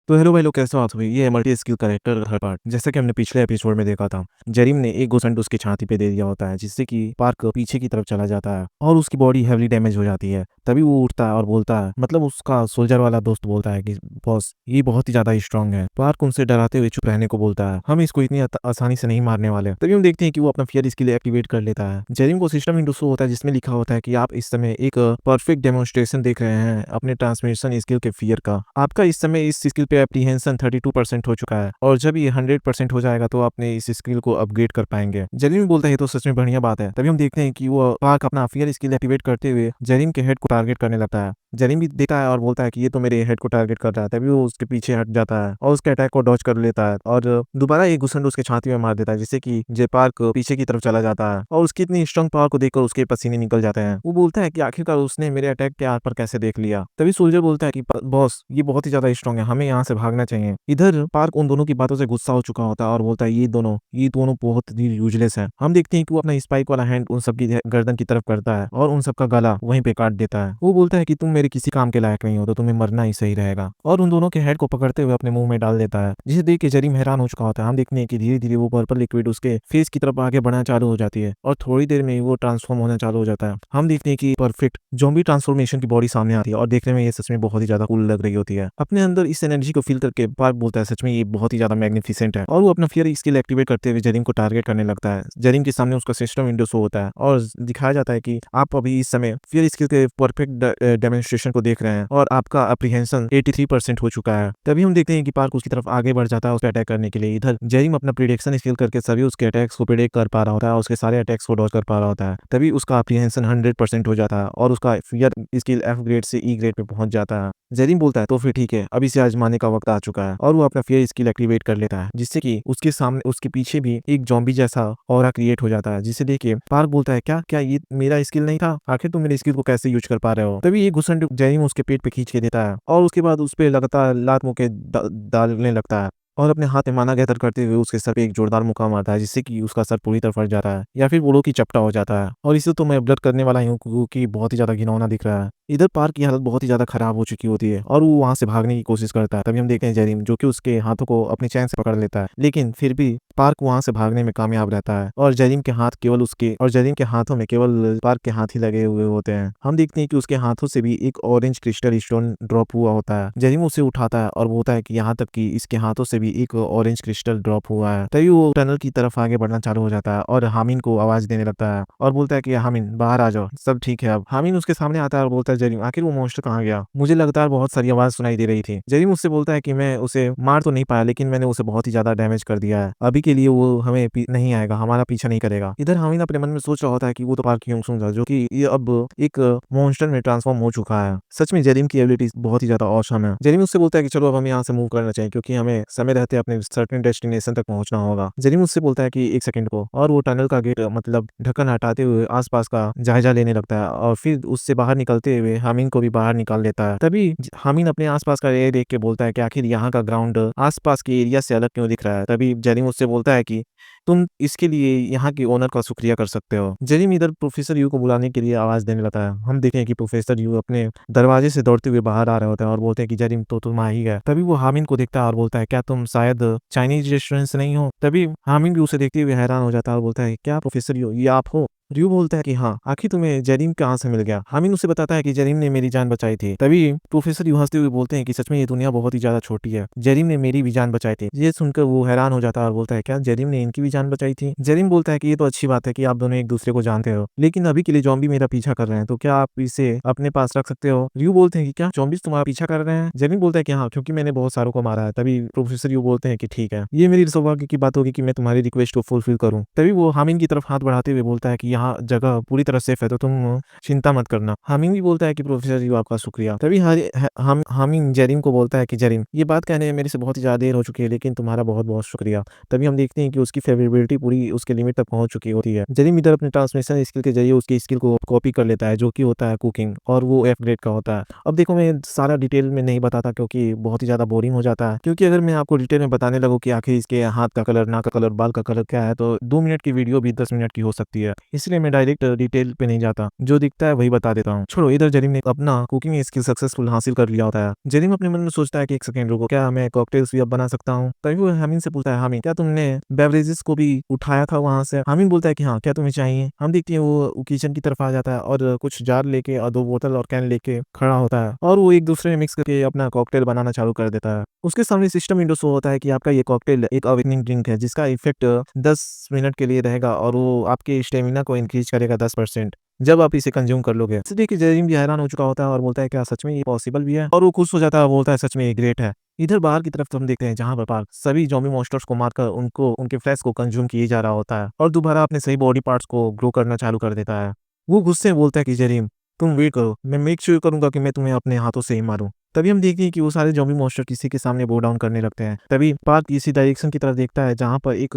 तो हेलो भाई लोग, कैसे हो आप सभी। ये है मल्टी स्किल कैरेक्टर हर पार्ट। जैसा कि हमने पिछले एपिसोड में देखा था, जरीम ने एक घुसंड उसकी छाती पे दे दिया होता है, जिससे कि पार्क पीछे की तरफ चला जाता है और उसकी बॉडी हेवली डैमेज हो जाती है। तभी वो उठता है और बोलता है, मतलब उसका सोल्जर वाला दोस्त बोलता है कि बॉस ये बहुत ही ज्यादा स्ट्रांग है। पार्क उनसे डराते हुए चुप रहने को बोलता है, हम इसको इतनी आसानी से नहीं मारने वाले। तभी हम देखते हैं कि वो अपना फियर स्किल एक्टिवेट कर लेता है। जरीम को सिस्टम विंडो शो होता है, जिसमें लिखा होता है कि आप इस समय एक परफेक्ट डेमोन्स्ट्रेशन देख रहे हैं अपने ट्रांसमिशन स्किल के फियर का। आपका इस समय इस स्किल पे एप्रीहेंशन 32% हो चुका है और जब ये 100% हो जाएगा तो आपने इस स्किल को अपग्रेड कर पाएंगे। जरीम बोलता है तो सच में बढ़िया बात है। तभी हम देखते हैं कि वो पार्क अपना फियर स्किल एक्टिवेट करते हुए जरीम के हेड को टारगेट करने लगता है। जरीम भी देखता है और बोलता है कि ये तो मेरे हेड को टारगेट कर रहा है। तभी वो उसके पीछे हट जाता है और उसके अटैक को डॉज कर लेता है और दोबारा एक घुसंड उसके छाती में मार देता है, जिससे कि जे पार्क पीछे की तरफ चला जाता है और उसकी इतनी स्ट्रॉन्ग पावर को देखकर उसके पसीने निकल जाते हैं। वो बोलता है कि आखिरकार उसने मेरे अटैक के आर पर कैसे देख लिया। तभी सोल्जर बोलता है कि बॉस ये बहुत ही ज्यादा स्ट्रॉन्ग है, हमें यहाँ से भागना चाहिए। इधर पार्क उन दोनों की बातों से गुस्सा हो चुका होता है और बोलता है ये दोनों बहुत ही यूजलेस है। हम देखते हैं कि वो अपना स्पाइक वाला हैंड उन सबकी गर्दन की तरफ करता है और उन सबका गला वहीं पे काट देता है। वो बोलता है कि तुम मेरे किसी काम के लायक नहीं हो, तो तुम्हें मरना ही सही रहेगा, और उन दोनों के हेड को पकड़ते हुए अपने मुंह में डाल देता है, जिसे देख के जरीम हैरान हो चुका होता है। हम देखते हैं कि धीरे धीरे वो पर्पल लिक्विड उसके फेस की तरफ आगे बढ़ना चालू हो जाती है और थोड़ी देर में वो ट्रांसफॉर्म होना चालू हो जाता है। हम देखते हैं कि परफेक्ट ज़ॉम्बी ट्रांसफॉर्मेशन की बॉडी सामने आती है और देखने में ये सच में बहुत ही ज्यादा कूल लग रही होती है। अपने अंदर इस एनर्जी को फील करके पार्क बोलता है सच में ये बहुत ही ज्यादा मैग्निफिसेंट है, और वो अपना फियर स्किल एक्टिवेट करते हुए जरीम को टारगेट करने लगता है। जरीम के सामने उसका सिस्टम विंडो शो होता है और दिखाया जाता है कि आप अभी इस समय फियर स्किल के परफेक्ट डेमोन्स्ट्रेशन को देख रहे हैं और आपका अप्रीहेंशन 83% हो चुका है। तभी हम देखते हैं कि पार्क उसकी तरफ आगे बढ़ जाता है उस पर अटैक करने के लिए। इधर जरीम अपना प्रिडिक्शन स्किल करके सभी उसके अटैक्स को प्रिडिक्ट कर पा रहा होता है और उसके सारे अटैक्स को डॉज कर पा रहा होता है। तभी उसका अप्रीहेंशन 100% हो जाता है और उसका फियर स्किल F ग्रेड से E ग्रेड पे पहुंच जाता है। जरीम बोलता है तो फिर ठीक है, अब इसे आजमाने का वक्त आ चुका है, और वो अपना फियर स्किल एक्टिवेट कर लेता है, जिससे कि उसके सामने उसके पीछे भी एक जॉम्बी जैसा ऑरा क्रिएट हो जाता है, जिसे देख के पार्क बोलता है क्या क्या ये मेरा स्किल नहीं था, आखिर तुम मेरे स्किल को कैसे यूज कर पा रहे हो। तभी ये घुसंड जरीम उसके पेट पे खींच के देता है और उसके बाद उस पे लगातार लात मुक्के डालने लगता है और अपने हाथ में माना गैदर करते हुए उसके सर पे एक जोरदार मुक्का मारता है, जिससे कि उसका सर पूरी तरह फट जाता है या फिर बोलो कि चपटा हो जाता है। और इसे तो मैं ब्लड करने वाला हूँ क्योंकि बहुत ही ज्यादा घिनौना दिख रहा है। इधर पार्क की हालत बहुत ही ज्यादा खराब हो चुकी होती है और वो वहां से भागने की कोशिश करता है। तभी हम देखते हैं जरीम जो कि उसके हाथों को अपने चैन से पकड़ लेता है, लेकिन फिर भी पार्क वहां से भागने में कामयाब रहता है और जरीम के हाथों में केवल पार्क के हाथ ही लगे हुए होते हैं। हम देखते हैं कि उसके हाथों से भी एक ऑरेंज क्रिस्टल स्टोन ड्रॉप हुआ होता है। जरीम उसे उठाता है और बोलता है कि यहाँ तक कि इसके हाथों से भी एक ऑरेंज क्रिस्टल ड्रॉप हुआ है। तभी वो टनल की तरफ आगे बढ़ना चालू हो जाता है और हामिन को आवाज देने लगता है और बोलता है कि हामिन बाहर आ जाओ, सब ठीक है अब। हामिन उसके सामने आता है और बोलता है जरीम आखिर वो मॉन्स्टर कहाँ गया, मुझे लगातार बहुत सारी आवाज सुनाई दे रही थी। जरीम उससे बोलता है कि मैं उसे मार तो नहीं पाया, लेकिन मैंने उसे बहुत ही ज्यादा डैमेज कर दिया है, अभी के लिए वो हमें नहीं आएगा, हमारा पीछा नहीं करेगा। इधर हामिन अपने मन में सोच रहा होता है कि वो तो पार्क क्योंग जो कि ये अब एक मॉन्स्टर में ट्रांसफॉर्म हो चुका है। सच में जरीम की एबिलिटी बहुत ही ज्यादा ऑसम है। जरीम उससे बोलता है कि चलो अब हमें यहाँ से मूव करना चाहिए, क्योंकि हमें समय रहते अपने सर्टेन डेस्टिनेशन तक पहुंचना होगा। जरीम उससे बोलता है कि एक सेकंड को, और वो टनल का गेट मतलब ढक्कन हटाते हुए आसपास का जायजा लेने लगता है और फिर उससे बाहर निकलते हुए हामिन को भी बाहर निकाल लेता है। तभी हामिन अपने आसपास का एरिया देख के बोलता है कि आखिर यहाँ का ग्राउंड आसपास के एरिया से अलग क्यों दिख रहा है। तभी जरीम उससे बोलता है कि तुम इसके लिए यहाँ के ओनर का शुक्रिया कर सकते हो। जरीम इधर प्रोफेसर यू को बुलाने के लिए आवाज देने लगता है। हम देखें कि प्रोफेसर यू अपने दरवाजे से दौड़ते हुए बाहर आ रहे होते हैं और बोलते हैं कि जरीम तो तुम आ ही गए। तभी वो हामिन को देखता है और बोलता है क्या तुम शायद चाइनीज रेस्टोरेंट से नहीं हो। तभी हामिन भी उसे देखते हुए हैरान हो जाता है और बोलता है क्या प्रोफेसर यू ये आप हो। रियो बोलता है कि हाँ, आखिर तुम्हें जरीम कहाँ से मिल गया। हामिन उसे बताता है कि जरीम ने मेरी जान बचाई थी। तभी प्रोफेसर यू हंसते हुए बोलते हैं कि सच में ये दुनिया बहुत ही ज्यादा छोटी है, जरीम ने मेरी भी जान बचाई थी। ये सुनकर वो हैरान हो जाता है और बोलता है क्या जरीम ने इनकी भी जान बचाई थी। जरीम बोलता है कि ये तो अच्छी बात है कि आप दोनों एक दूसरे को जानते हो, लेकिन अभी के लिए जॉम्बी मेरा पीछा कर रहे हैं, तो क्या आप इसे अपने पास रख सकते हो। रियो बोलते हैं कि क्या जॉम्बीज तुम्हारा पीछा कर रहे हैं। जरीम बोलता है कि हाँ, क्योंकि मैंने बहुत सारों को मारा है। तभी प्रोफेसर यू बोलते हैं कि ठीक है, ये मेरी सौभाग्य की बात होगी कि मैं तुम्हारी रिक्वेस्ट को फुलफिल करूँ। तभी वो हामिन की तरफ हाथ बढ़ाते हुए बोलता है कि यहाँ जगह पूरी तरह सेफ है, तो तुम चिंता मत करना। हामिन भी बोलता है कि प्रोफेसर यू आपका शुक्रिया। तभी हामिन जरीम को बोलता है कि जरीम ये बात कहने में मेरे से बहुत ही ज्यादा देर हो चुकी है, लेकिन तुम्हारा बहुत बहुत शुक्रिया। तभी हम देखते हैं कि उसकी फेवरेबिलिटी पूरी उसके लिमिट तक पहुंच चुकी होती है। जरीम इधर अपने ट्रांसमिशन स्किल के जरिए उसकी स्किल को कॉपी कर लेता है, जो कि होता है कुकिंग, और वो F ग्रेड का होता है। अब देखो मैं सारा डिटेल में नहीं बताता क्योंकि बहुत ही ज्यादा बोरिंग हो जाता है, क्योंकि अगर मैं आपको डिटेल में बताने लगूँ कि आखिर इसके हाथ का कलर, नाक का कलर, बाल का कलर क्या है, तो 2 मिनट की वीडियो भी 10 मिनट की हो सकती है। इसलिए इसलिए मैं डायरेक्ट डिटेल पे नहीं जाता, जो दिखता है वही बता देता हूँ। छोड़ो, इधर जरीम ने अपना कुकिंग स्किल सक्सेसफुल हासिल कर लिया होता है। जरीम अपने मन में सोचता है कि एक सेकंड रुको, क्या मैं कॉकटेल्स भी अब बना सकता हूँ? तभी वो हामिद से पूछता है, हामिद क्या तुमने बेवरेजेस को भी उठाया था वहां से? हामिद बोलता है कि हाँ, क्या तुम्हें चाहिए? हम देखते हैं वो किचन की तरफ आ जाता है और कुछ जार लेके और 2 बोतल और कैन लेके खड़ा होता है और वो एक दूसरे में मिक्स करके अपना कॉकटेल बनाना चालू कर देता है। उसके सामने सिस्टम विंडो शो होता है कि आपका ये कॉकटेल एक अवेकनिंग ड्रिंक है जिसका इफेक्ट 10 मिनट के लिए रहेगा और वो आपके स्टेमिना को इंक्रीज करेगा 10% जब आप इसे कंज्यूम कर लोगे। इसे देख के जरीम भी हैरान हो चुका होता है और बोलता है क्या सच में ये पॉसिबल भी है? और वो खुश हो जाता है और बोलता है सच में ये ग्रेट है। इधर बाहर की तरफ तो हम देखते हैं जहां पर पार्क सभी ज़ॉम्बी मॉन्स्टर्स को मारकर उनको उनके फ्लैश को कंज्यूम किए जा रहा होता है और दोबारा अपने सही बॉडी पार्ट्स को ग्रो करना चालू कर देता है। वो गुस्से में बोलता है कि जरीम तुम वेट करो, मैं मेक श्योर करूंगा कि मैं तुम्हें अपने हाथों से ही मारूं। तभी हम देखते हैं कि वो सारे ज़ॉम्बी मॉन्स्टर किसी के सामने बो डाउन करने लगते हैं। तभी पार्क इसी डायरेक्शन की तरफ देखता है जहां पर एक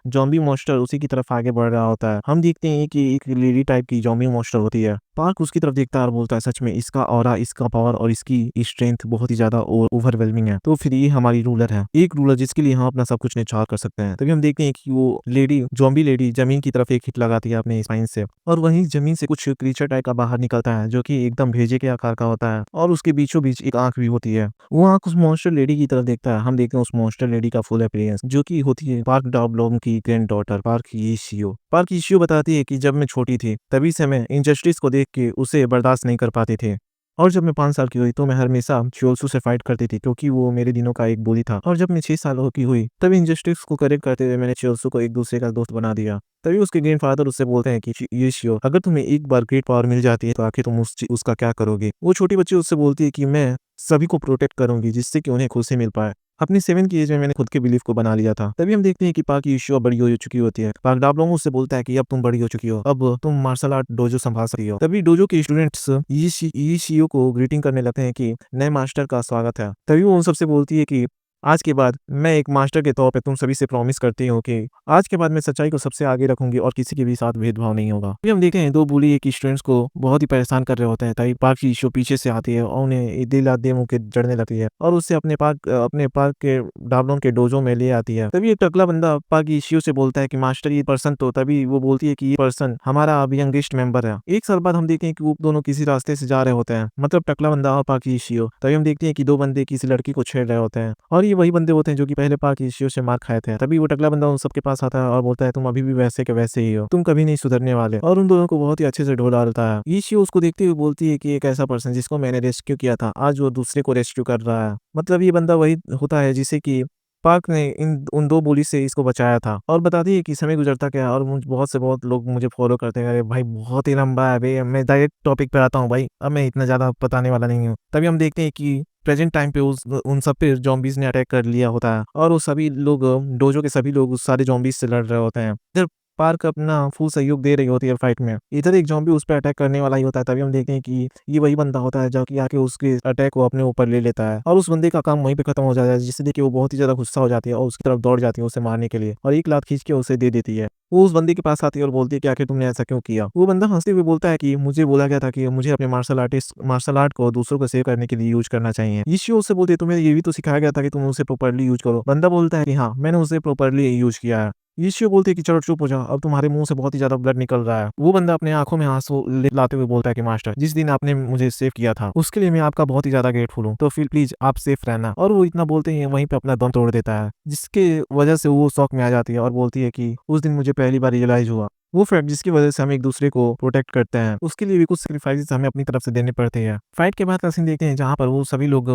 ज़ॉम्बी मॉन्स्टर उसी की तरफ आगे बढ़ रहा होता है। हम देखते हैं कि एक लेडी टाइप की ज़ॉम्बी मॉन्स्टर होती है। पार्क उसकी तरफ देखता है और बोलता है सच में इसका ऑरा, इसका पावर और इसकी स्ट्रेंथ बहुत ही ज्यादा ओवरवेलमिंग है। तो फिर ये हमारी रूलर है, एक रूलर जिसके लिए हम अपना सब कुछ न्यौछावर कर सकते हैं। तभी हम देखते हैं कि वो लेडी, ज़ॉम्बी लेडी जमीन की तरफ एक हिट लगाती है अपने स्पाइन से और वहीं जमीन से कुछ क्रीचर टाइप का बाहर निकलता है जो कि एकदम भेजे के आकार का होता है और उसके बीचों बीच एक आंख भी होती है। वो आंख उस मॉन्स्टर लेडी की तरफ देखता है। हम देखते हैं उस मॉन्स्टर लेडी का फुल अपीयरेंस जो कि होती है पार्क डॉब्लोम की ग्रैंड डॉटर पार्क यीशियो। पार्क यीशियो बताती है कि जब मैं छोटी थी तभी से मैं इनजस्टिस को देख के उसे बर्दाश्त नहीं कर पाती थी और जब मैं 5 साल की हुई तो मैं हमेशा चियोल्सू से फाइट करती थी क्योंकि वो मेरे दिनों का एक बुली था और जब मैं 6 सालों की हुई तभी इनजस्टिस को करेक्ट करते हुए मैंने चियोल्सू को एक दूसरे का दोस्त बना दिया। तभी उसके ग्रैंडफादर उससे बोलते हैं कि ये शियो, अगर तुम्हें एक बार ग्रेट पावर मिल जाती है तो आखिर तुम उसका क्या करोगे? वो छोटी बच्ची उससे बोलती है कि मैं सभी को प्रोटेक्ट करूंगी जिससे कि उन्हें खुशी मिल पाए। अपनी 7 की एज में मैंने खुद के बिलीफ को बना लिया था। तभी हम देखते हैं कि पाक यीशियो अब बड़ी हो चुकी होती है। पाक डाबलोंग उससे बोलता है कि अब तुम बड़ी हो चुकी हो, अब तुम मार्शल आर्ट डोजो संभाल सकती हो। तभी डोजो के स्टूडेंट्स यीशियो को ग्रीटिंग करने लगते हैं कि नए मास्टर का स्वागत है। तभी वो उन सबसे बोलती है कि आज के बाद मैं एक मास्टर के तौर पे तुम सभी से प्रॉमिस करती हूँ कि आज के बाद मैं सच्चाई को सबसे आगे रखूंगी और किसी के भी साथ भेदभाव नहीं होगा। फिर हम देखते हैं 2 बुली एक स्टूडेंट्स को बहुत ही परेशान कर रहे होते हैं। तभी पार्क की शो पीछे से आती है और उन्हें दिल दे मुंह के जड़ने लगती है और उससे अपने पार्क के डाबलों के डोजो में ले आती है। तभी एक टकला बंदा पार्क की शियो से बोलता है कि मास्टर ये पर्सन तो, तभी वो बोलती है कि ये पर्सन हमारा अभी यंगेस्ट मेंबर है। एक साल बाद हम देखते हैं कि वो दोनों किसी रास्ते से जा रहे होते हैं, मतलब टकला बंदा और पार्क की शियो। तभी हम देखते हैं कि 2 बंदे किसी लड़की को छेड़ रहे होते हैं और ये वही बंदे होते हैं जो कि पहले पार्क इशियो से मार खाए थे। तभी वो टकला बंदा उन सबके पास आता है और बोलता है तुम अभी भी वैसे के वैसे ही हो, तुम कभी नहीं सुधरने वाले, और उन दोनों को बहुत ही अच्छे से ढो डालता है। इशियो उसको देखते हुए बोलती है कि एक ऐसा पर्सन जिसको मैंने रेस्क्यू किया था आज वो दूसरे को रेस्क्यू कर रहा है। मतलब ये बंदा वही होता है जिसे कि पार्क ने इन उन 2 बुली से इसको बचाया था और बताती है कि समय गुजरता गया और बहुत लोग मुझे फॉलो करते गए। भाई बहुत ही लंबा है बे, मैं डायरेक्ट टॉपिक पे आता हूँ भाई, अब मैं इतना ज्यादा बताने वाला नहीं हूँ। तभी हम देखते हैं कि प्रेजेंट टाइम पे उन सब पे ज़ॉम्बीज़ ने अटैक कर लिया होता है और वो सभी लोग डोजो के सभी लोग उस सारे ज़ॉम्बीज़ से लड़ रहे होते हैं। इधर पार्क अपना फुल सहयोग दे रही होती है फाइट में। इधर एक ज़ॉम्बी उस पे अटैक करने वाला ही होता है। तभी हम देखते हैं कि ये वही बंदा होता है जो कि आके उसके अटैक को अपने ऊपर ले लेता है और उस बंदे का काम वहीं पे खत्म हो जाता है, जिससे देख के वो बहुत ही ज़्यादा गुस्सा हो जाती है और उसकी तरफ दौड़ जाती है उसे मारने के लिए और एक लात खींच के उसे दे देती है। वो उस बंदे के पास आती है और बोलती है कि आखिर तुमने ऐसा क्यों किया? वो बंदा हँसते हुए बोलता है कि मुझे बोला गया था कि मुझे अपने मार्शल आर्ट को दूसरों को सेव करने के लिए यूज़ करना चाहिए। इशियो उससे बोलती है तुम्हें ये भी तो सिखाया गया था कि तुम उसे प्रॉपर्ली यूज़ करो। बंदा बोलता है कि हाँ, मैंने उसे प्रॉपर्ली यूज़ किया है। इशियो बोलती है कि चलो चुप हो जाओ, अब तुम्हारे मुंह से बहुत ही ज्यादा ब्लड निकल रहा है। वो बंदा अपने आंखों में आंसू लाते हुए बोलता है कि मास्टर, जिस दिन आपने मुझे सेव किया था उसके लिए मैं आपका बहुत ही ज्यादा ग्रेटफुल हूँ, तो फिर प्लीज आप सेफ रहना। और वो इतना बोलते ही वहीं पे अपना दम तोड़ देता है, जिसके वजह से वो शॉक में आ जाती है और बोलती है कि उस दिन मुझे पहली बार रियलाइज हुआ वो फैक्ट जिसकी वजह से हम एक दूसरे को प्रोटेक्ट करते हैं, उसके लिए भी कुछ सैक्रिफाइसेस हमें अपनी तरफ से देने पड़ते हैं। फाइट के बाद का सीन देखते हैं जहाँ पर वो सभी लोग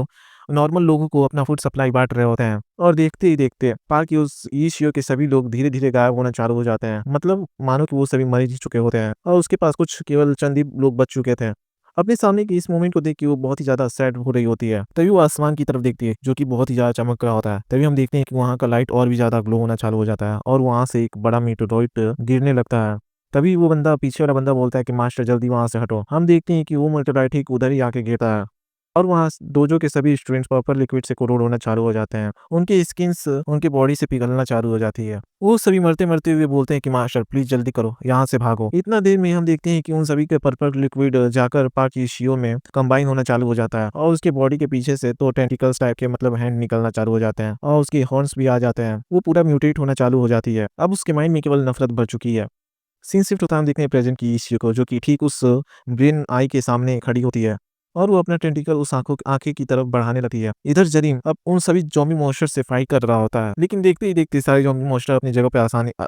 नॉर्मल लोगों को अपना फूड सप्लाई बांट रहे होते हैं और देखते ही देखते पार्क की उस ईशियो के सभी लोग धीरे धीरे गायब होना चालू हो जाते हैं। मतलब मानो कि वो सभी मर ही चुके होते हैं और उसके पास कुछ केवल चंद ही लोग बच चुके थे। अपने सामने की इस मोमेंट को देख के वो बहुत ही ज्यादा सैड हो रही होती है। तभी वो आसमान की तरफ देखती है जो कि बहुत ही ज्यादा चमक रहा होता है। तभी हम देखते हैं कि वहाँ का लाइट और भी ज्यादा ग्लो होना चालू हो जाता है और वहाँ से एक बड़ा मीटोरॉइड गिरने लगता है। तभी वो बंदा, पीछे वाला बंदा बोलता है कि मास्टर जल्दी वहां से हटो। हम देखते हैं कि वो मीटोरॉइड ठीक उधर ही आके गिरता है और वहाँ डोजो के सभी स्टूडेंट्स पर्पल लिक्विड से कोरोड होना चालू हो जाते हैं। उनकी स्किन्स उनके बॉडी से पिघलना चालू हो जाती है। वो सभी मरते मरते हुए बोलते हैं कि मास्टर प्लीज जल्दी करो, यहाँ से भागो। इतना देर में हम देखते हैं कि उन सभी के पर्पल लिक्विड जाकर पार्क की शियो में कंबाइन होना चालू हो जाता है और उसके बॉडी के पीछे से तो टेंटिकल्स टाइप के मतलब हैंड निकलना चालू हो जाते हैं और उसके हॉर्न्स भी आ जाते हैं। वो पूरा म्यूटेट होना चालू हो जाती है। अब उसके माइंड में केवल नफरत भर चुकी है। सीन शिफ्ट होता है, हम देखते हैं प्रेजेंट की इश्यू को, जो कि ठीक उस ब्रेन आई के सामने खड़ी होती है और वो अपना टेंटिकल उस आँखें की तरफ बढ़ाने लगती है। इधर जरीम अब उन सभी ज़ॉम्बी मॉन्स्टर से फाइट कर रहा होता है, लेकिन देखते ही देखते सारे ज़ॉम्बी मॉन्स्टर अपनी जगह पे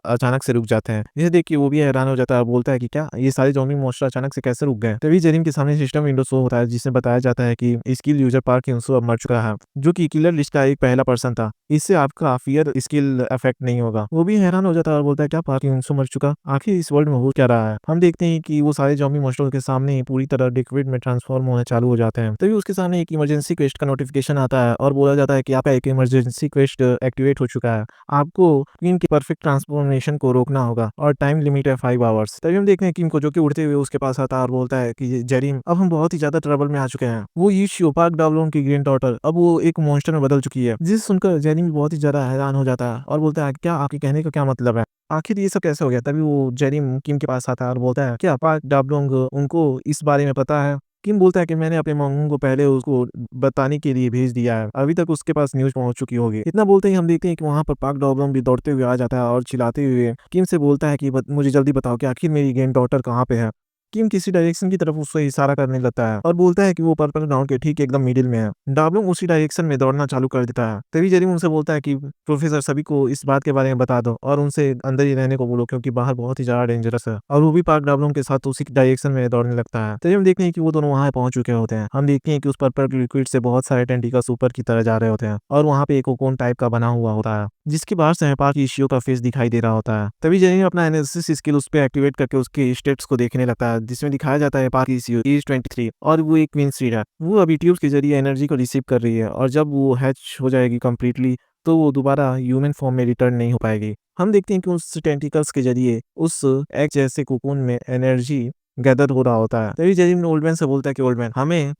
अचानक से रुक जाते हैं। इसे देख के वो भी हैरान हो जाता है और बोलता है कि क्या ये सारे ज़ॉम्बी मॉन्स्टर अचानक से कैसे रुक गए? तभी जरीम के सामने सिस्टम विंडो शो होता है, जिसमें बताया जाता है कि स्किल यूज़र पार्क हिंसू अब मर चुका है, जो कि किलर लिस्ट का एक पहला पर्सन था। इससे आपका फ़ियर स्किल इफेक्ट नहीं होगा। वो भी हैरान हो जाता है और बोलता है, क्या पार्क हिंसू मर चुका? आखिर इस वर्ल्ड में हो क्या रहा है? हम देखते हैं कि वो सारे ज़ॉम्बी मॉन्स्टर के सामने ही पूरी तरह लिक्विड में ट्रांसफॉर्म होना चालू हो जाते हैं। तभी उसके सामने एक इमरजेंसी क्वेस्ट का नोटिफिकेशन आता है और बोला जाता है कि आपका एक इमरजेंसी क्वेस्ट एक्टिवेट हो चुका है। आपको क्वीन के परफेक्ट ट्रांसफॉर्मेशन को रोकना होगा और टाइम लिमिट है 5 आवर्स। तभी हम देखते हैं किम को, जो कि उड़ते हुए उसके पास आता है और बोलता है कि जेरिम, अब हम बहुत ही ज्यादा ट्रबल में आ चुके हैं। वो यीशु पार्क डावलोन की ग्रैंड डॉटर अब वो एक मॉन्स्टर में बदल चुकी है, जिसे सुनकर जेरिम बहुत ही ज्यादा हैरान हो जाता है और बोलता है, क्या आपके कहने का क्या मतलब है? आखिर ये सब कैसे हो गया? तभी वो जेरिम किम के पास आता है और बोलता है, क्या पार्क डावलोंग उनको इस बारे में पता है? किम बोलता है कि मैंने अपने मांगू को पहले उसको बताने के लिए भेज दिया है। अभी तक उसके पास न्यूज़ पहुंच चुकी होगी। इतना बोलते ही हम देखते हैं कि वहाँ पर पार्क डॉगलम भी दौड़ते हुए आ जाता है और चिल्लाते हुए किम से बोलता है कि मुझे जल्दी बताओ कि आखिर मेरी ग्रैंड डॉटर कहाँ पे है? किम किसी डायरेक्शन की तरफ उससे इशारा करने लगता है और बोलता है कि वो पर्पल ग्राउंड के ठीक एकदम मिडिल में है। डाबलूंग उसी डायरेक्शन में दौड़ना चालू कर देता है। तभी जेरिम उनसे बोलता है कि प्रोफेसर सभी को इस बात के बारे में बता दो और उनसे अंदर ही रहने को बोलो, क्योंकि बाहर बहुत ही ज्यादा डेंजरस है। और वो भी पार्क डाबलूंग के साथ उसी डायरेक्शन में दौड़ने लगता है। तभी हम देखते हैं कि वो दोनों वहां पहुंच चुके होते हैं। हम देखते हैं कि उस पर्पल लिक्विड से बहुत सारे टेंटिकल्स ऊपर की तरह जा रहे होते हैं और वहां पे एक कोकोन टाइप का बना हुआ होता है, जिसके बाहर से पार्क इशियो का फेस दिखाई दे रहा होता है। तभी जेरिम अपना एनालिसिस स्किल उस पर एक्टिवेट करके उसके स्टेट्स को देखने लगता है, जिसमें दिखाया जाता है पार्क इशियो एज 23 और वो एक क्वीन सीड है। वो अभी ट्यूब्स के जरिए एनर्जी को रिसीव कर रही है और जब वो हैच हो जाएगी कंप्लीटली, तो वो दोबारा ह्यूमन फॉर्म में रिटर्न नहीं हो पाएगी। हम देखते हैं कि उस टेंटिकल्स के जरिए उस एग जैसे कोकून में एनर्जी गैदर हो रहा होता है। तभी जेरिम ओल्ड मैन से बोलता है कि ओल्ड मैन, हमें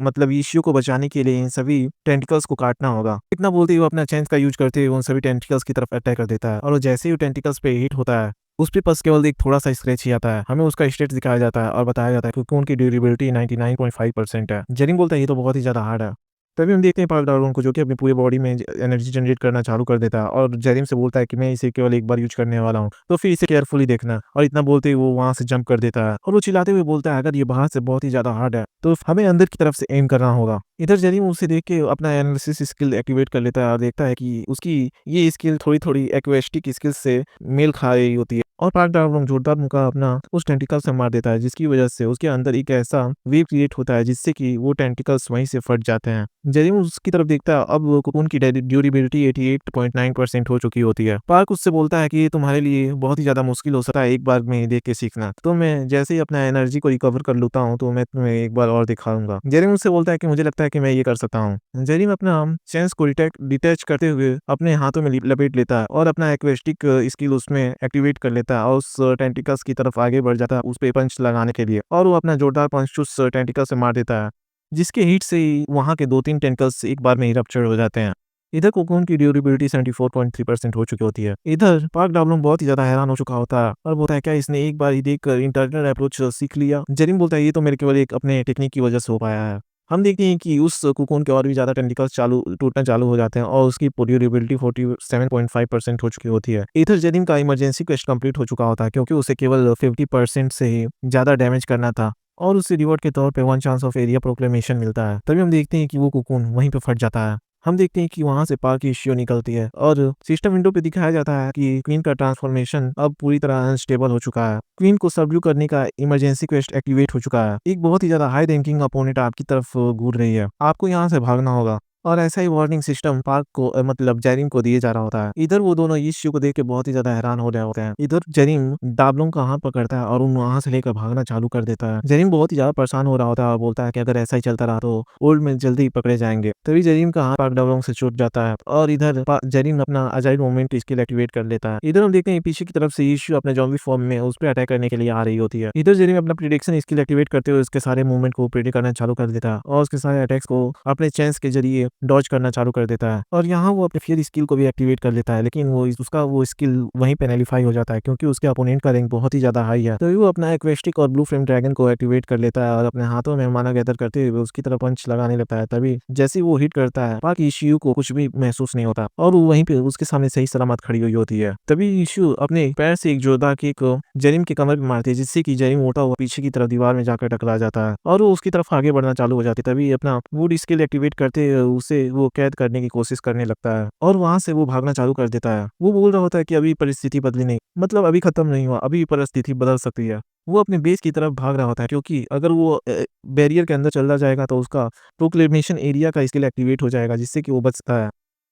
मतलब इश्यू को बचाने के लिए इन सभी टेंटिकल्स को काटना होगा। इतना बोलते ही वो अपना चेंज का यूज करते हुए उन सभी टेंटिकल्स की तरफ अटैक कर देता है और वो जैसे ही टेंटिकल्स पे हिट होता है, उस पे बस केवल एक थोड़ा सा स्क्रैच ही आता है। हमें उसका स्टेट दिखाया जाता है और बताया जाता है क्योंकि उनकी ड्यूरेबिलिटी 99.5% है। जेरिम बोलता है ये तो बहुत ही ज्यादा हार्ड है। तभी हम देखते हैं पार्क डाउन को, जो कि अपनी पूरी बॉडी में एनर्जी जनरेट करना चालू कर देता है और जेरिम से बोलता है कि मैं इसे केवल एक बार यूज करने वाला हूँ, तो फिर इसे केयरफुली देखना। और इतना बोलते ही वो वहां से जंप कर देता है और वो चिल्लाते हुए बोलता है, अगर ये बाहर से बहुत ही ज्यादा हार्ड है तो हमें अंदर की तरफ से एम करना होगा। इधर जेरिम उसे देख के अपना एनालिसिस स्किल एक्टिवेट कर लेता है और देखता है कि उसकी ये स्किल थोड़ी थोड़ी एक्वेस्टिक स्किल से मेल खा रही होती है और पार्क डाउन जोरदार मुक्का अपना उस टेंटिकल से मार देता है, जिसकी वजह से उसके अंदर एक ऐसा वेव क्रिएट होता है जिससे कि वो टेंटिकल्स वहीं से फट जाते हैं। जेरिम उसकी तरफ देखता है, अब कोकून की ड्यूरेबिलिटी 88.9% हो चुकी होती है। पार्क उससे बोलता है कि ये तुम्हारे लिए बहुत ही ज्यादा मुश्किल हो सकता है एक बार में देख के सीखना, तो मैं जैसे ही अपना एनर्जी को रिकवर कर लेता हूँ तो मैं तुम्हें एक बार और दिखाऊंगा। जेरिम उससे बोलता है कि मुझे लगता है कि मैं ये कर सकता हूँ। जेरिम अपना सेंस को डिटैच करते हुए अपने हाथों में लपेट लेता है और अपना एक्वेस्टिक स्किल उसमें एक्टिवेट कर लेता है और उस टेंटिकल्स की तरफ आगे बढ़ जाता है उस पे पंच लगाने के लिए, और वो अपना जोरदार पंच उस टेंटिकल से मार देता है, जिसके हिट से ही वहाँ के 2-3 टेंकल्स एक बार में ही रप्चर हो जाते हैं। इधर कोकून की ड्यूरेबिलिटी 74.3% हो चुकी होती है। इधर पार्क डावलोंग बहुत ही ज्यादा हैरान हो चुका होता है और बोलता है, क्या इसने एक बार ही देखकर इंटरनल अप्रोच सीख लिया? जेरिम बोलता है, ये तो मेरे केवल एक अपने टेक्निक की वजह से हो पाया है। हम देखते हैं कि उस कोकून के और भी ज्यादा टेंटिकल्स टूटना चालू हो जाते हैं और उसकी ड्यूरेबिलिटी 47.5% हो चुकी होती है। इधर जेरिम का इमरजेंसी क्वेस्ट कंप्लीट हो चुका होता है, क्योंकि उसे केवल 50% से ही ज्यादा डैमेज करना था और उसे रिवॉर्ड के तौर पे 1 चांस ऑफ एरिया प्रोक्लेमेशन मिलता है। तभी हम देखते हैं कि वो कोकून वहीं पे फट जाता है। हम देखते हैं कि वहां से पार्क की इश्यू निकलती है और सिस्टम विंडो पे दिखाया जाता है कि क्वीन का ट्रांसफॉर्मेशन अब पूरी तरह अनस्टेबल हो चुका है। क्वीन को सबड्यू करने का इमरजेंसी क्वेस्ट एक्टिवेट हो चुका है। एक बहुत ही ज्यादा हाई रैंकिंग अपोनेंट आपकी तरफ घूर रही है, आपको यहाँ से भागना होगा। और ऐसा ही वार्निंग सिस्टम पार्क को मतलब जेरिम को दिए जा रहा होता है। इधर वो दोनों इस इश्यू को देख के बहुत ही ज्यादा हैरान हो रहे होते हैं। इधर जेरिम डाबलोंग का हाथ पकड़ता है और उन वहां से लेकर भागना चालू कर देता है। जेरिम बहुत ही ज्यादा परेशान हो रहा होता है और बोलता है कि अगर ऐसा ही चलता रहा तो ओल्ड में जल्दी ही पकड़े जाएंगे। तभी जेरिम का हाथ पार्क डाबलोंग से छूट जाता है और इधर जेरिम अपना अजाइल मोमेंट स्किल एक्टिवेट कर लेता है। इधर हम देखते हैं पीछे की तरफ से इश्यू अपने जॉम्बी फॉर्म में उस पर अटैक करने के लिए आ रही होती है। इधर जेरिम अपना प्रिडिक्शन स्किल एक्टिवेट करते हुए उसके सारे मूवमेंट को प्रिडिक्ट करना चालू कर देता है और उसके सारे अटैक्स को अपने चेंस के जरिए डॉज करना चालू कर देता है और यहाँ वो अपने फियर स्किल को भी एक्टिवेट कर लेता है, लेकिन उसका वो स्किल वहीं पे नलिफाई हो जाता है क्योंकि उसके अपोनेंट का रैंक बहुत ही ज़्यादा हाई है। तभी वो अपना एक्वेस्टिक और ब्लू फ्लेम ड्रैगन को एक्टिवेट कर लेता है और अपने हाथों में माना गैदर करते हुए उसकी तरफ पंच लगाने लगता है। तभी जैसे ही वो हिट करता है, पाक इशियो को कुछ भी महसूस नहीं होता और वो वहीं पे उसके सामने सही सलामत खड़ी हुई होती है। तभी इशियो अपने पैर से एक जोरदार किक जरीम के कमर में मारती है, जिससे कि जरीम मोटा हुआ पीछे की तरफ दीवार में जाकर टकरा जाता है और वो उसकी तरफ आगे बढ़ना चालू हो जाती है। तभी अपना वुड स्किल एक्टिवेट करते हुए उसे वो कैद करने की कोशिश करने लगता है और वहां से वो भागना चालू कर देता है। वो बोल रहा होता है कि अभी परिस्थिति बदली नहीं, मतलब अभी खत्म नहीं हुआ, अभी परिस्थिति बदल सकती है। वो अपने बेस की तरफ भाग रहा होता है क्योंकि अगर वो बैरियर के अंदर चला जाएगा तो उसका प्रोक्लेमेशन एरिया का स्किल एक्टिवेट हो जाएगा, जिससे कि वो बचता है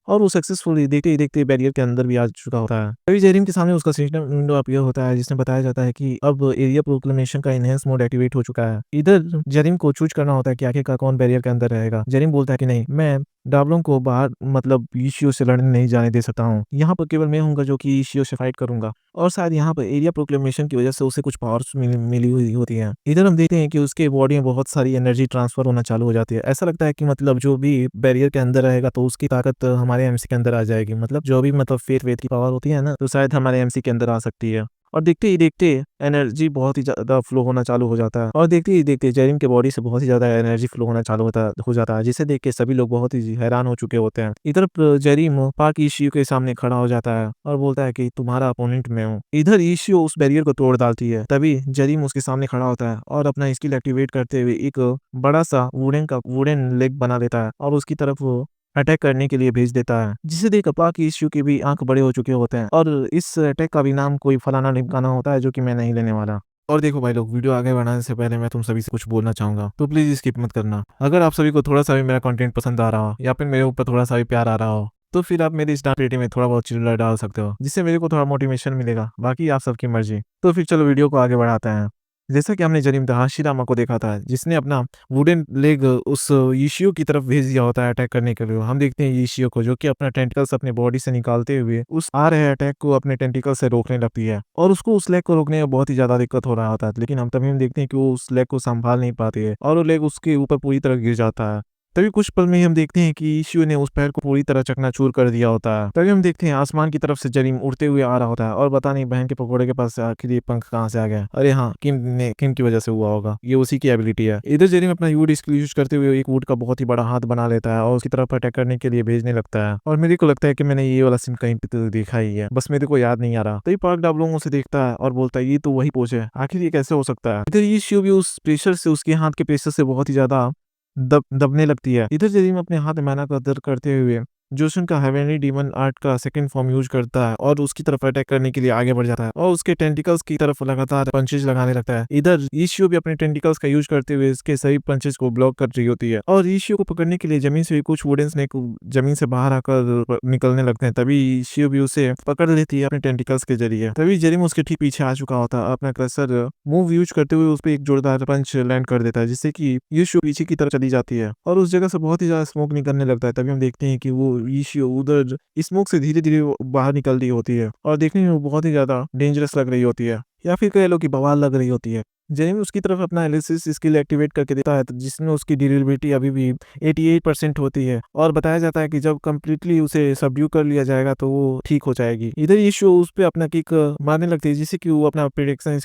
और वो सक्सेसफुली देखते ही देखते बैरियर के अंदर भी आ चुका होता है। तभी जेरिम के सामने उसका सिस्टम विंडो अपीयर होता है, जिसमें बताया जाता है कि अब एरिया प्रोक्लेमेशन का एनहेंस मोड एक्टिवेट हो चुका है। इधर जेरिम को चूज करना होता है कि आखिरकार कौन बैरियर के अंदर रहेगा। जेरिम बोलता है कि नहीं, मैं डाबलों को बाहर मतलब इशियो से लड़ने नहीं जाने दे सकता हूँ। यहाँ पर केवल मैं हूँगा जो कि इशियो से फाइट करूंगा और शायद यहाँ पर एरिया प्रोक्लेमेशन की वजह से उसे कुछ पावर्स मिली हुई होती है। इधर हम देखते हैं कि उसके बॉडी में बहुत सारी एनर्जी ट्रांसफर होना चालू हो जाती है। ऐसा लगता है कि मतलब जो भी बैरियर के अंदर रहेगा तो उसकी ताकत हमारे एमसी के अंदर आ जाएगी, मतलब जो भी मतलब फेथ वेथ की पावर होती है ना, तो शायद हमारे एमसी के अंदर आ सकती है। और देखते ही देखते एनर्जी बहुत ही ज़्यादा फ्लो होना चालू हो जाता है और देखते ही देखते जेरिम के बॉडी से बहुत ही ज़्यादा एनर्जी फ्लो होना चालू हो जाता है, जिसे देख के सभी लोग बहुत ही हैरान हो चुके होते हैं। इधर जेरिम पार्क इशियो के सामने खड़ा हो जाता है और बोलता है कि तुम्हारा अपोनेंट मैं हूँ। इधर इशियो उस बैरियर को तोड़ डालती है। तभी जेरिम उसके सामने खड़ा होता है और अपना स्किल एक्टिवेट करते हुए एक बड़ा सा वुडन लेग बना लेता है और उसकी तरफ वो अटैक करने के लिए भेज देता है, जिसे देख पाक इशियो के भी आंख बड़े हो चुके होते हैं और इस अटैक का भी नाम कोई फलाना ढिमकाना होता है जो कि मैं नहीं लेने वाला। और देखो भाई लोग, वीडियो आगे बढ़ाने से पहले मैं तुम सभी से कुछ बोलना चाहूंगा, तो प्लीज स्किप मत करना। अगर आप सभी को थोड़ा सा भी मेरा कंटेंट पसंद आ रहा हो या फिर मेरे ऊपर थोड़ा सा भी प्यार आ रहा हो, तो फिर आप मेरी स्टार रेटिंग में थोड़ा बहुत चिल्ला डाल सकते हो, जिससे मेरे को थोड़ा मोटिवेशन मिलेगा। बाकी आप सबकी मर्जी। तो फिर चलो वीडियो को आगे बढ़ाते हैं। जैसा कि हमने जरीम हाशिरामा को देखा था, जिसने अपना वुडन लेग उस इशियो की तरफ भेज दिया होता है अटैक करने के लिए। हम देखते हैं इशियो को जो कि अपना टेंटिकल्स अपने बॉडी से निकालते हुए उस आ रहे अटैक को अपने टेंटिकल से रोकने लगती है और उसको उस लेग को रोकने में बहुत ही ज्यादा दिक्कत हो रहा होता है, लेकिन हम देखते हैं कि वो उस लेग को संभाल नहीं पाती है और वो लेग उसके ऊपर पूरी तरह गिर जाता है। तभी कुछ पल में ही हम देखते हैं कि इशियो ने उस पैर को पूरी तरह चकनाचूर कर दिया होता है। तभी हम देखते हैं आसमान की तरफ से जरीम उड़ते हुए आ रहा होता है और बता नहीं बहन के पकोड़े के पास से आखिर ये पंख कहाँ से आ गया। अरे हाँ, किम की वजह से हुआ होगा, ये उसी की एबिलिटी है। इधर जरीम अपना वुड स्किल यूज करते हुए एक वुड का बहुत ही बड़ा हाथ बना लेता है और उसकी तरफ अटैक करने के लिए भेजने लगता है और मेरे को लगता है कि मैंने ये वाला सीन कहीं पे तो देखा ही है, बस मेरे को याद नहीं आ रहा। तभी पार्क डाबलोंगों से देखता है और बोलता है ये तो वही पोज है, आखिर ये कैसे हो सकता है। इधर इशियो भी उस प्रेशर से, उसके हाथ के प्रेशर से बहुत ही ज्यादा दबने लगती है। इधर जरीम अपने हाथ में मैना का दर्द करते हुए जोशन का हेवनली डीमन आर्ट का सेकंड फॉर्म यूज करता है और उसकी तरफ अटैक करने के लिए आगे बढ़ जाता है और उसके टेंटिकल्स की तरफ लगातार पंचेज लगाने लगता है। इधर इशियो भी अपने टेंटिकल्स का यूज करते हुए इसके सभी पंचेज को ब्लॉक कर रही होती है और इशियो को पकड़ने के लिए जमीन से भी कुछ वुडन स्नेक जमीन से बाहर आकर निकलने लगते हैं। तभी इशियो भी उसे पकड़ लेती है अपने टेंटिकल्स के जरिए। तभी जरीम उसके ठीक पीछे आ चुका होता है, अपना क्रसर मूव यूज करते हुए उस पर एक जोरदार पंच लैंड कर देता है, जिससे कि इशियो पीछे की तरफ चली जाती है और उस जगह से बहुत ही ज्यादा स्मोक निकलने लगता है। तभी हम देखते हैं कि वो इशियो उधर स्मोक से धीरे धीरे बाहर निकल रही होती है और देखने में वो बहुत ही ज्यादा डेंजरस लग रही होती है, या फिर कह लो कि बवाल लग रही होती है। जेरेमी उसकी तरफ अपना एनालिसिस स्किल एक्टिवेट करके देता है, जिसमें उसकी ड्यूरेबिलिटी अभी भी 88% होती है और बताया जाता है कि जब कंप्लीटली उसे सबड्यू कर लिया जाएगा तो वो ठीक हो जाएगी। इधर इशू उस पे अपना किक मारने लगती है, जिससे कि वो अपना प्रिडिक्शन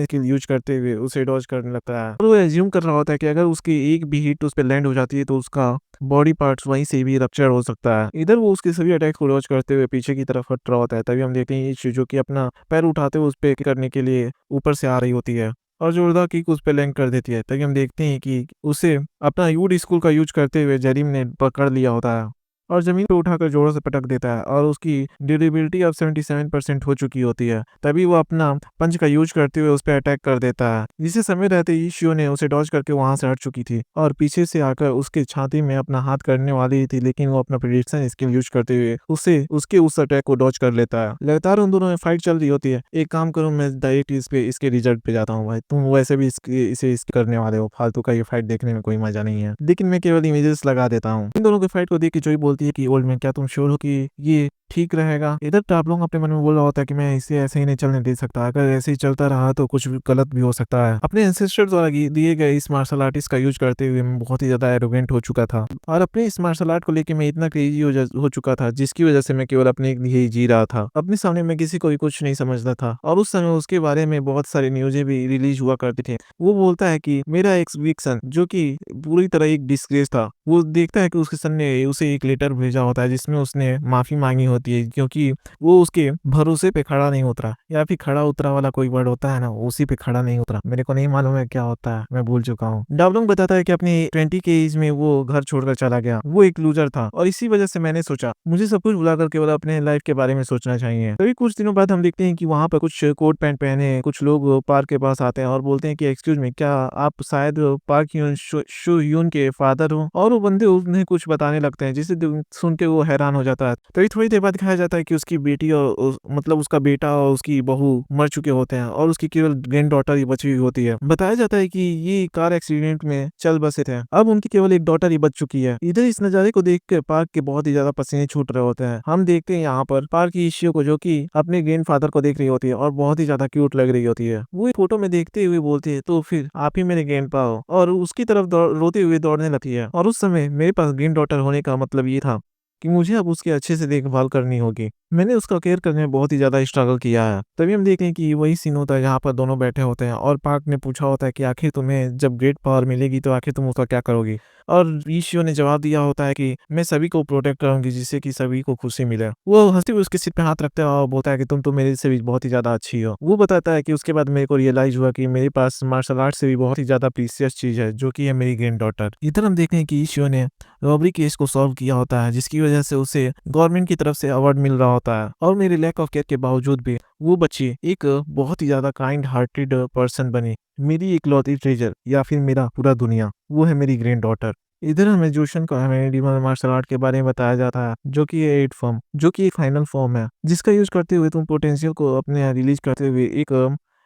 स्किल यूज करते हुए उसे डॉज करने लगता है और वो एज्यूम कर रहा होता है कि अगर उसकी एक भी हिट उस पर लैंड हो जाती है तो उसका बॉडी पार्ट्स वहीं से भी रप्चर हो सकता है। इधर वो उसके सभी अटैक को डॉज करते हुए पीछे की तरफ हट रहा होता है। तभी हम देखते हैं इशू जो कि अपना पैर उठाते हुए उस पे करने के लिए ऊपर से आ रही होती है और जोरदार किक उस पे लैंड कर देती है। तभी हम देखते हैं कि उसे अपना यूड स्कूल का यूज करते हुए जरीम ने पकड़ लिया होता है और जमीन पे उठाकर जोरों से पटक देता है और उसकी ड्यूरेबिलिटी अब 77% हो चुकी होती है। तभी वो अपना पंच का यूज करते हुए उस पर अटैक कर देता है, जिसे समय रहते ही शियो ने उसे डॉज करके वहां से हट चुकी थी और पीछे से आकर उसके छाती में अपना हाथ करने वाली थी, लेकिन वो अपना प्रेडिक्शन स्किल यूज करते हुए उसके उस अटैक को डॉज कर लेता है। लगातार उन दोनों में फाइट चल रही होती है। एक काम करो, मैं डायरेक्ट इसके रिजल्ट पे जाता हूँ। भाई तुम वैसे भी इसे करने वाले हो, फालतू का ये फाइट देखने में कोई मजा नहीं है, लेकिन मैं केवल इमेजेस लगा देता हूँ। इन दोनों के फाइट को देख के जोई बोलती है कि ओल्ड मैन, क्या तुम श्योर हो कि ये ठीक रहेगा। इधर टापलोंग अपने मन में बोल रहा होता है कि मैं इसे ऐसे ही नहीं चलने दे सकता, अगर ऐसे ही चलता रहा तो कुछ भी गलत भी हो सकता है। अपने एंसेस्टर द्वारा दिए गए इस मार्शल आर्टिस्ट का यूज करते हुए मैं बहुत ही ज्यादा एरोगेंट हो चुका था और अपने इस मार्शल आर्ट को लेके मैं इतना क्रेजी हो चुका था, जिसकी वजह से मैं केवल अपने लिए ही जी रहा था। अपने सामने मैं किसी को भी कुछ नहीं समझता था और उस समय उसके बारे में बहुत सारी न्यूज़ें भी रिलीज हुआ करते थे। वो बोलता है कि मेरा एक वीक सन, जो कि पूरी तरह एक डिस्ग्रेस था, वो देखता है कि उसके सन ने उसे एक लेटर भेजा होता है जिसमें उसने माफी मांगी होती है, क्योंकि वो उसके भरोसे पे खड़ा नहीं उतरा, या फिर खड़ा उतरा वाला कोई वर्ड होता है ना, उसी पे खड़ा नहीं उतरा। मेरे को नहीं मालूम है क्या होता है, मैं भूल चुका हूँ। डाबलोंग बताता है कि अपनी 20 के एज में वो घर छोड़कर चला गया, वो एक लूजर था और इसी वजह से मैंने सोचा मुझे सब कुछ भुलाकर केवल अपने लाइफ के बारे में सोचना चाहिए। तभी कुछ दिनों बाद हम देखते हैं कि वहाँ पर कुछ कोट पैंट पहने कुछ लोग पार्क के पास आते हैं और बोलते हैं कि एक्सक्यूज मी, क्या आप शायद पार्क यून शो यून के फादर हो? और वो बंदे उन्हें कुछ बताने लगते हैं, जिसे सुन के वो हैरान हो जाता है। तभी थोड़ी देर बाद दिखाया जाता है कि उसकी बेटी और मतलब उसका बेटा और उसकी बहू मर चुके होते हैं और उसकी केवल ग्रैंड डॉटर ही बची हुई होती है। बताया जाता है कि ये कार एक्सीडेंट में चल बसे थे, अब उनकी केवल एक डॉटर ही बच चुकी है। इधर इस नजारे को देख के पार्क के बहुत ही ज्यादा पसीने छूट रहे होते हैं। हम देखते हैं यहाँ पर पार्क की इशियो को, जो कि अपने ग्रैंड फादर को देख रही होती है और बहुत ही ज्यादा क्यूट लग रही होती है। वो एक फोटो में देखते हुए बोलती है, तो फिर आप ही मेरे ग्रैंड पा हो, और उसकी तरफ रोते हुए दौड़ने लगती है। और उस समय मेरे पास ग्रैंड डॉटर होने का मतलब ये था कि मुझे अब उसकी अच्छे से देखभाल करनी होगी। मैंने उसका केयर करने में बहुत ही ज्यादा स्ट्रगल किया है। तभी हम देखते हैं कि वही सीन होता है जहाँ पर दोनों बैठे होते हैं और पार्क ने पूछा होता है कि आखिर तुम्हें जब ग्रेट पावर मिलेगी तो आखिर तुम उसका क्या करोगी? और ईशियो ने जवाब दिया होता है कि मैं सभी को प्रोटेक्ट करूंगी, जिससे कि सभी को खुशी मिले। वो हंसते हुए उसके सिर पे हाथ रखता है और बोलता है कि तुम तो मेरे से भी बहुत ही ज्यादा अच्छी हो। वो बताता है कि उसके बाद मेरे को रियलाइज हुआ कि मेरे पास मार्शल आर्ट से भी बहुत ही ज्यादा प्रीसियस चीज है, जो कि है मेरी ग्रैंड डॉटर। इधर हम देखते हैं कि ईशियो ने रॉबरी केस को सॉल्व किया होता है, जिसकी वजह से उसे गवर्नमेंट की तरफ से अवार्ड मिल रहा होता है और मेरे लैक ऑफ केयर के बावजूद भी वो बच्ची एक बहुत ही ज्यादा काइंड हार्टेड पर्सन बनी। मेरी इकलौती ट्रेजर, या फिर मेरा पूरा दुनिया, वो है मेरी ग्रैंड डॉटर। इधर हमें जोशन को हमें मार्शल आर्ट के बारे में बताया जाता है, जो कि है एट फॉर्म, जो कि एक फाइनल फॉर्म है, जिसका यूज करते हुए तुम पोटेंशियल को अपने रिलीज करते हुए एक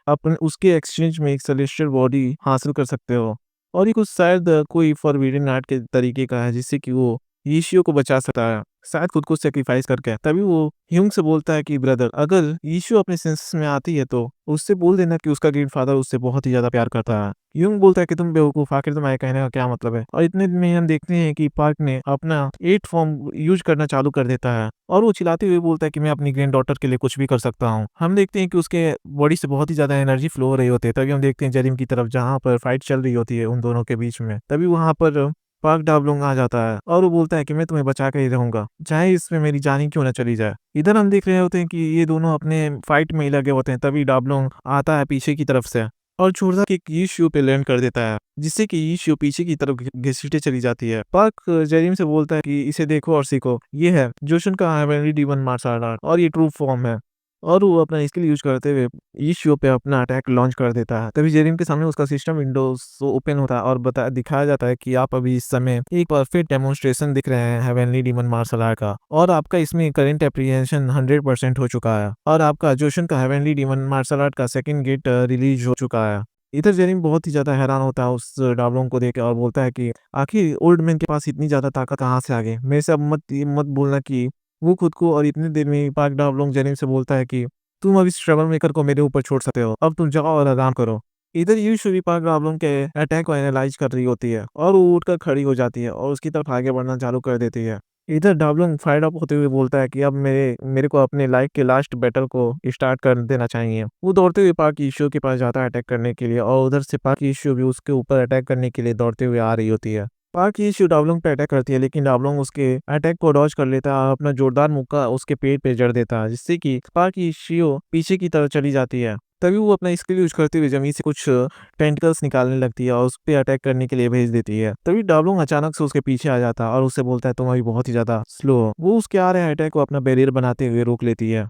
अपने उसके एक्सचेंज में एक सेलेस्टियल बॉडी हासिल कर सकते हो। और ये कुछ शायद कोई फॉरबिडन आर्ट के तरीके का है, जिससे कि वो यीशियो को बचा सकता है, शायद खुद को सेक्रीफाइस करके। तभी वो ह्यूंग से बोलता है कि ब्रदर, अगर यीशु अपने सेंसेस में आती है तो उससे बोल देना कि उसका ग्रैंडफादर उससे बहुत ही ज्यादा प्यार करता है। ह्यूंग बोलता है कि तुम बेवकूफ, आखिर तुम्हारे कहने का क्या मतलब है? और इतने दिन में हम देखते हैं कि पार्क ने अपना एट फॉर्म यूज करना चालू कर देता है और वो चिल्लाते हुए बोलता है कि मैं अपनी ग्रैंड डॉटर के लिए कुछ भी कर सकता हूँ। हम देखते हैं कि उसके बॉडी से बहुत ही ज्यादा एनर्जी फ्लो हो रही होती है। तभी हम देखते हैं जरीम की तरफ, जहाँ पर फाइट चल रही होती है उन दोनों के बीच में। तभी वहां पर पार्क डाबलोंग आ जाता है और वो बोलता है कि मैं तुम्हें बचा कर ही रहूंगा, चाहे इसमें मेरी जान ही क्यों ना चली जाए। इधर हम देख रहे होते हैं कि ये दोनों अपने फाइट में ही लगे होते हैं। तभी डाबलोंग आता है पीछे की तरफ से और छोटा किक यीशु पे लैंड कर देता है, जिससे कि यीशु पीछे की तरफ घसीटे चली जाती है। पार्क जेरिम से बोलता है कि इसे देखो और सीखो, ये है जोशन का हेवनली डीमन मार्शल आर्ट और ये ट्रू फॉर्म है। और वो अपना स्किल यूज करते हुए यीशु पे अपना अटैक लॉन्च कर देता है। तभी जेरिम के सामने उसका सिस्टम विंडोज ओपन होता है और दिखाया जाता है कि आप अभी इस समय एक परफेक्ट डेमोन्स्ट्रेशन दिख रहे हैं हेवनली डीमन मार्शल आर्ट का, और आपका इसमें करंट एप्रीहेंशन 100% हो चुका है और आपका जोशन का हेवनली डीमन मार्शल आर्ट का सेकंड गेट रिलीज हो चुका है। इधर जेरिम बहुत ही ज्यादा हैरान होता है उस डाबलोंग को देख के और बोलता है कि आखिर ओल्ड मैन के पास इतनी ज्यादा ताकत कहाँ से आ गई? मेरे से अब मत बोलना कि वो खुद को, और इतनी देर में पार्क डाबलोंग जेरिम से बोलता है कि तुम अब इस ट्रबल मेकर को मेरे ऊपर छोड़ सकते हो, अब तुम जाओ और आराम करो। इधर यूशुरी पार्क डाबलोंग के अटैक को एनालाइज कर रही होती है और वो उठकर खड़ी हो जाती है और उसकी तरफ आगे बढ़ना चालू कर देती है। इधर डाबलोंग फायर्ड अप होते हुए बोलता है कि अब मेरे को अपने लाइफ के लास्ट बैटल को स्टार्ट कर देना चाहिए। वो दौड़ते हुए पार्क इशू के पास जाता है अटैक करने के लिए, और उधर से पार्क इशू भी उसके ऊपर अटैक करने के लिए दौड़ते हुए आ रही होती है। पार्क इशू डाबलोंग पे अटैक करती है, लेकिन डाबलोंग उसके अटैक को डॉज कर लेता है और अपना जोरदार मुक्का उसके पेट पे जड़ देता है, जिससे कि पार्क इशू पीछे की तरफ चली जाती है। तभी वो अपना स्किल यूज करते हुए जमीन से कुछ टेंटिकल्स निकालने लगती है और उस पे अटैक करने के लिए भेज देती है। तभी डाबलोंग अचानक से उसके पीछे आ जाता है और उससे बोलता है तुम अभी बहुत ही ज्यादा स्लो हो। वो उसके आ रहे अटैक को अपना बैरियर बनाते हुए रोक लेती है।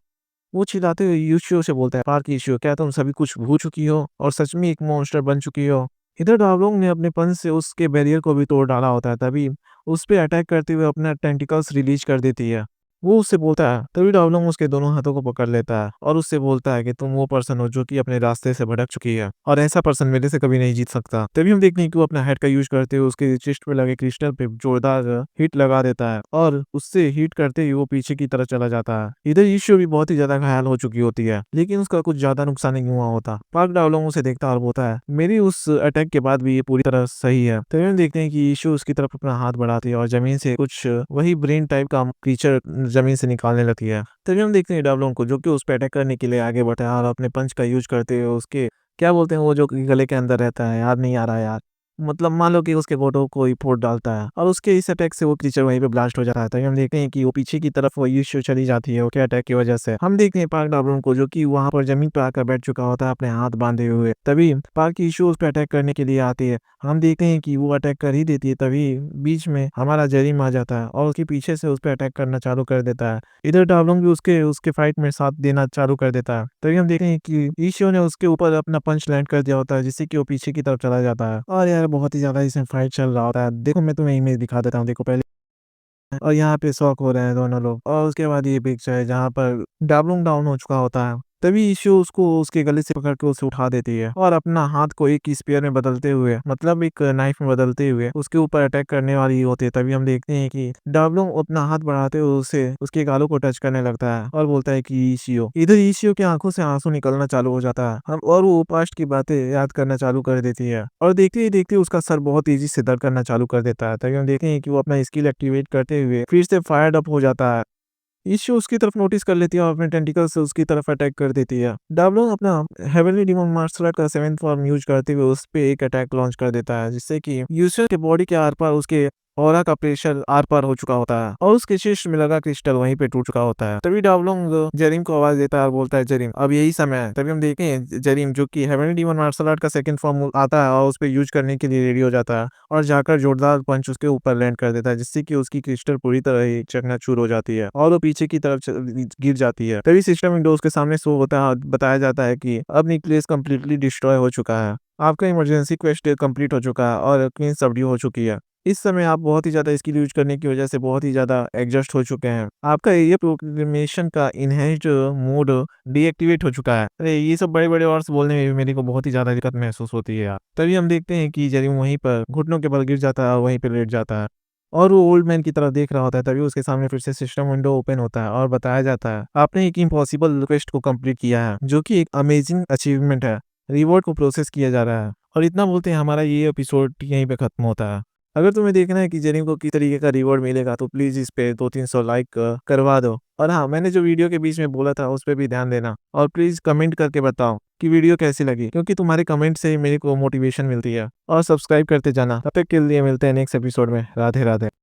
वो चिल्लाते हुए यूशियो से बोलता है, पार्क यूशियो, क्या तुम सभी कुछ भूल चुकी हो और सच में एक मॉन्स्टर बन चुकी हो? इधर डाबलोंग ने अपने पंच से उसके बैरियर को भी तोड़ डाला होता है। तभी उस पे अटैक करते हुए अपना टेंटिकल्स रिलीज कर देती है। वो उससे बोलता है। तभी डब्लूम उसके दोनों हाथों को पकड़ लेता है और उससे बोलता है कि तुम वो पर्सन हो जो कि अपने रास्ते से भटक चुकी है और ऐसा पर्सन मेरे से कभी नहीं जीत सकता। तभी हम देखते हैं कि वो अपना हेड का यूज करते हुए उसके चेस्ट पे लगे क्रिस्टल पे जोरदार हिट लगा देता है और उससे हिट करते ही वो पीछे की तरफ चला जाता है। इधर ईशो भी बहुत ही ज्यादा घायल हो चुकी होती है, लेकिन उसका कुछ ज्यादा नुकसान नहीं हुआ होता। पार्क डब्लूम उसे देखता है और बोलता है मेरी उस अटैक के बाद भी ये पूरी तरह सही है। तभी हम देखते हैं कि ईशो उसकी तरफ अपना हाथ बढ़ाती है और जमीन से कुछ वही ब्रेन टाइप का क्रीचर जमीन से निकालने लगती है। तभी हम देखते हैं डब्लूम को जो कि उस पे अटैक करने के लिए आगे बढ़ता है और अपने पंच का यूज करते हुए उसके क्या बोलते हैं वो जो कि गले के अंदर रहता है, याद नहीं आ रहा है यार। मतलब मान लो कि उसके घोटों को ही फोड़ डालता है और उसके इस अटैक से वो क्रीचर वहीं पे ब्लास्ट हो जाता है। तभी हम देखते हैं कि वो पीछे की तरफ वो ईशो चली जाती है उसके अटैक की वजह से। हम देखते हैं पार्क डब्लूम को जो कि वहां पर जमीन पर आकर बैठ चुका होता है अपने हाथ बांधे हुए। तभी पार्क ईशो उस पर अटैक करने के लिए आती है। हम देखते हैं कि वो अटैक कर ही देती है, तभी बीच में हमारा जरीम आ जाता है और उसके पीछे से उस पर अटैक करना चालू कर देता है। इधर डब्लूम भी उसके उसके फाइट में साथ देना चालू कर देता है। तभी हम देखते हैं कि ईशो ने उसके ऊपर अपना पंच लैंड कर दिया होता है जिससे कि वो पीछे की तरफ चला जाता है और यार बहुत ही ज्यादा इसमें फाइट चल रहा होता है। देखो मैं तुम्हें इमेज दिखा देता हूँ, देखो पहले। और यहाँ पे शॉक हो रहे हैं दोनों लोग और उसके बाद ये पिक्चर है जहाँ पर डब्लूम डाउन हो चुका होता है। तभी ईशो उसको उसके गले से पकड़ के उसे उठा देती है और अपना हाथ को एक स्पेयर में बदलते हुए, मतलब एक नाइफ में बदलते हुए उसके ऊपर अटैक करने वाली होती है। तभी हम देखते हैं कि डब्लूम अपना हाथ बढ़ाते हुए उसे उसके गालों को टच करने लगता है और बोलता है कि ईशियो। इधर ईशियो की आंखों से आंसू निकलना चालू हो जाता है हम और वो पास्ट की बातें याद करना चालू कर देती है और देखते ही देखते उसका सर बहुत तेजी से दर्द करना चालू कर देता है। तभी हम देखते हैं कि वो अपना स्किल एक्टिवेट करते हुए फिर से फायर्ड अप हो जाता है। इश्यू उसकी तरफ नोटिस कर लेती है और अपने टेंटिकल से उसकी तरफ अटैक कर देती है। डाब्लो अपना हेवनली डीमन मार्शल आर्ट का 7th फॉर्म यूज करते हुए उस पे एक अटैक लॉन्च कर देता है जिससे कि यूजर के बॉडी के आर पार उसके ऑरा का प्रेशर आर पार हो चुका होता है और उसके शीश में लगा क्रिस्टल वहीं पे टूट चुका होता है। तभी डावलोंग जरीम को आवाज देता है और बोलता है जरीम अब यही समय है। तभी हम देखते हैं जरीम जो कि हेवनली डीमन मार्शल आर्ट का 2nd फॉर्म आता है और उस पे यूज करने के लिए रेडी हो जाता है और जाकर जोरदार पंच उसके ऊपर लैंड कर देता है जिससे कि उसकी क्रिस्टल पूरी तरह ही चकनाचूर हो जाती है और वो पीछे की तरफ गिर जाती है। तभी सिस्टम विंडोज के सामने शो होता है और बताया जाता है कि अब न्यूक्लियस कंप्लीटली डिस्ट्रॉय हो चुका है, आपका इमरजेंसी क्वेस्ट कंप्लीट हो चुका है और क्वीन सबड्यू हो चुकी है। इस समय आप बहुत ही ज़्यादा स्किल यूज करने की वजह से बहुत ही ज़्यादा एडजस्ट हो चुके हैं। आपका एरिया प्रोक्लेमेशन का इनहेंस्ड मोड डीएक्टिवेट हो चुका है। अरे ये सब बड़े-बड़े वर्ड्स बोलने में भी मेरे को बहुत ही ज़्यादा दिक्कत महसूस होती है यार। तभी हम देखते हैं कि जरीम वहीं पर घुटनों के बल गिर जाता है और वहीं पे लेट जाता है और वो ओल्ड मैन की तरफ देख रहा होता है। तभी उसके सामने फिर से सिस्टम विंडो ओपन होता है और बताया जाता है आपने एक इम्पॉसिबल रिक्वेस्ट को कंप्लीट किया है जो कि एक अमेजिंग अचीवमेंट है। रिवॉर्ड को प्रोसेस किया जा रहा है और इतना बोलते हैं हमारा ये एपिसोड यहीं पे खत्म होता है। अगर तुम्हें देखना है कि जरीम को किस तरीके का रिवॉर्ड मिलेगा तो प्लीज इस पे 200-300 लाइक करवा दो। और हाँ, मैंने जो वीडियो के बीच में बोला था उस पे भी ध्यान देना और प्लीज कमेंट करके बताओ कि वीडियो कैसी लगी, क्योंकि तुम्हारे कमेंट से ही मेरे को मोटिवेशन मिलती है। और सब्सक्राइब करते जाना। तब तक के लिए मिलते हैं नेक्स्ट एपिसोड में। राधे राधे।